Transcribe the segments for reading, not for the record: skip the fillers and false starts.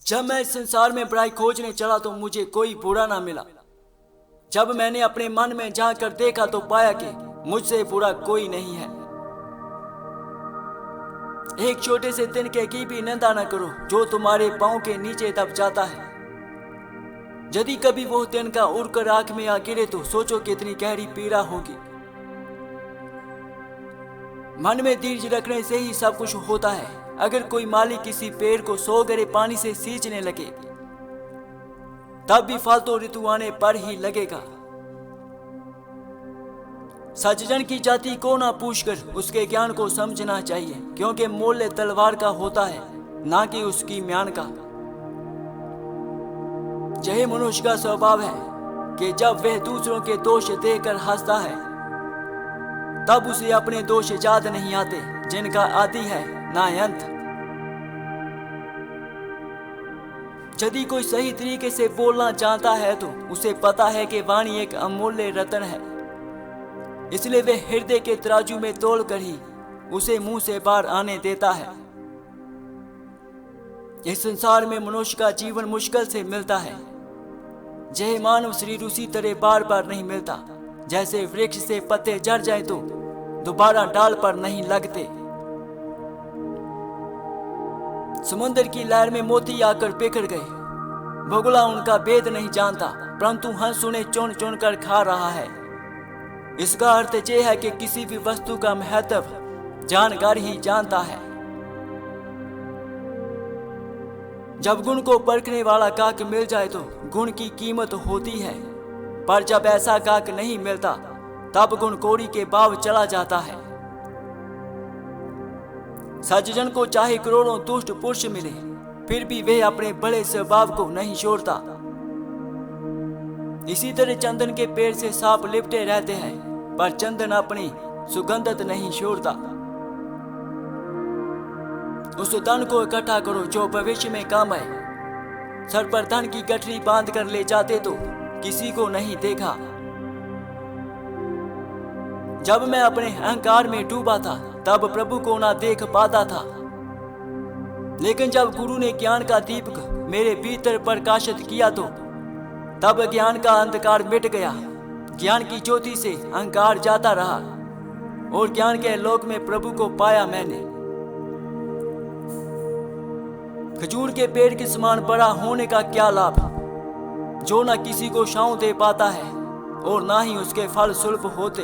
जब मैं इस संसार में बुराई खोजने चला तो मुझे कोई बुरा ना मिला। जब मैंने अपने मन में झांक कर देखा तो पाया कि मुझसे बुरा कोई नहीं है। एक छोटे से तिनके की भी निंदा न करो जो तुम्हारे पांव के नीचे दब जाता है। यदि कभी वो तिनका उड़कर आंख में आ गिरे तो सोचो कितनी गहरी पीड़ा होगी। मन में धीरज रखने से ही सब कुछ होता है। अगर कोई माली किसी पेड़ को 100 गरे पानी से सींचने लगे तब भी फल तो ऋतु आने पर ही लगेगा। सज्जन की जाति को ना पूछकर उसके ज्ञान को समझना चाहिए, क्योंकि मूल्य तलवार का होता है ना कि उसकी म्यान का। यही मनुष्य का स्वभाव है कि जब वह दूसरों के दोष देखकर हंसता है तब उसे अपने दोष याद नहीं आते जिनका आदि है ना अंत। यदि कोई सही तरीके से बोलना जानता है तो उसे पता है कि वाणी एक अमूल्य रत्न है, इसलिए वह हृदय के तराजू में तोलकर ही उसे मुंह से बाहर आने देता है। इस संसार में मनुष्य का जीवन मुश्किल से मिलता है। यह मानव शरीर उसी तरह बार बार नहीं मिलता जैसे वृक्ष से पत्ते झड़ जाए तो दोबारा डाल पर नहीं लगते। समुद्र की लहर में मोती आकर बिखर गए। बगुला उनका भेद नहीं जानता, परंतु हंस उन्हें चुन चुन कर खा रहा है। इसका अर्थ यह है कि किसी भी वस्तु का महत्व जानकार ही जानता है। जब गुण को परखने वाला काक मिल जाए तो गुण की कीमत होती है, पर जब ऐसा काक नहीं मिलता तब गुण कोड़ी के भाव चला जाता है। सज्जन को चाहे करोड़ों दुष्ट पुरुष मिले फिर भी वह अपने बड़े स्वभाव को नहीं छोड़ता। इसी तरह चंदन के पेड़ से सांप लिपटे रहते हैं पर चंदन अपनी सुगंधत नहीं छोड़ता। उस धन को इकट्ठा करो जो भविष्य में काम आए। सर पर धन की गठरी बांध कर ले जाते तो किसी को नहीं देखा। जब मैं अपने अहंकार में डूबा था तब प्रभु को ना देख पाता था, लेकिन जब गुरु ने ज्ञान का दीपक मेरे भीतर प्रकाशित किया तो तब ज्ञान का अंधकार मिट गया। ज्ञान की ज्योति से अहंकार जाता रहा और ज्ञान के लोक में प्रभु को पाया मैंने। खजूर के पेड़ के समान बड़ा होने का क्या लाभ, जो ना किसी को छांव दे पाता है और ना ही उसके फल सुलभ होते।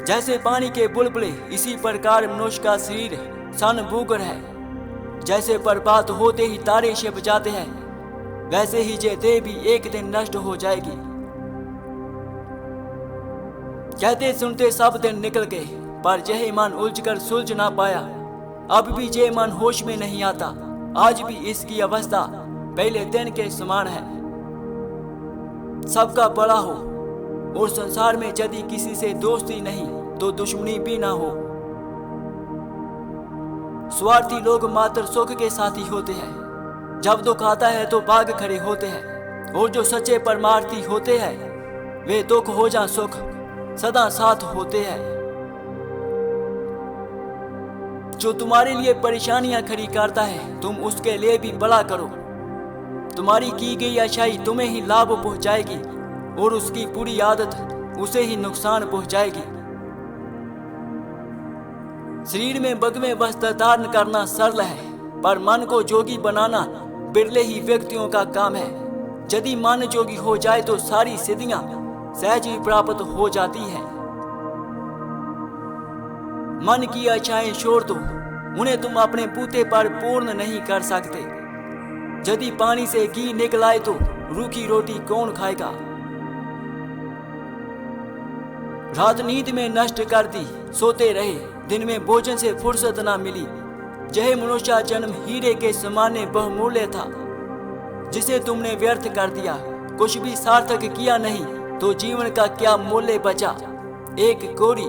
जैसे पानी के बुलबुले इसी प्रकार मनुष्य का शरीर सन भूगर है। जैसे प्रभात होते ही तारे छिप जाते हैं वैसे ही ये देह भी एक दिन नष्ट हो जाएगी। कहते सुनते सब दिन निकल गए पर यह मन उलझकर सुलझ ना पाया। अब भी ये मन होश में नहीं आता। आज भी इसकी अवस्था पहले दिन के समान है। सबका बड़ा हो और संसार में यदि किसी से दोस्ती नहीं तो दुश्मनी भी ना हो। स्वार्थी लोग मात्र सुख के साथी होते हैं, जब दुख आता है तो भाग खड़े होते हैं, और जो सच्चे परमार्थी होते हैं वे दुख हो जा सुख सदा साथ होते हैं। जो तुम्हारे लिए परेशानियां खड़ी करता है तुम उसके लिए भी भला करो। तुम्हारी की गई अच्छाई तुम्हें ही लाभ पहुंचाएगी और उसकी बुरी आदत उसे ही नुकसान पहुंचाएगी। शरीर में बगमे वस्त्र धारण करना सरल है पर मन को जोगी बनाना बिरले ही व्यक्तियों का काम है। यदि मन जोगी हो जाए तो सारी सिद्धियां सहज ही प्राप्त हो जाती है। मन की अच्छाएं छोड़ दो, उन्हें तुम अपने बूते पर पूर्ण नहीं कर सकते। यदि पानी से घी निकल आए तो रूखी रोटी कौन खाएगा। रात नींद में नष्ट कर दी, सोते रहे, दिन में भोजन से फुर्सत ना मिली। यह मनुष्य जन्म हीरे के समान बहुमूल्य था जिसे तुमने व्यर्थ कर दिया। कुछ भी सार्थक किया नहीं तो जीवन का क्या मूल्य बचा। एक कोरी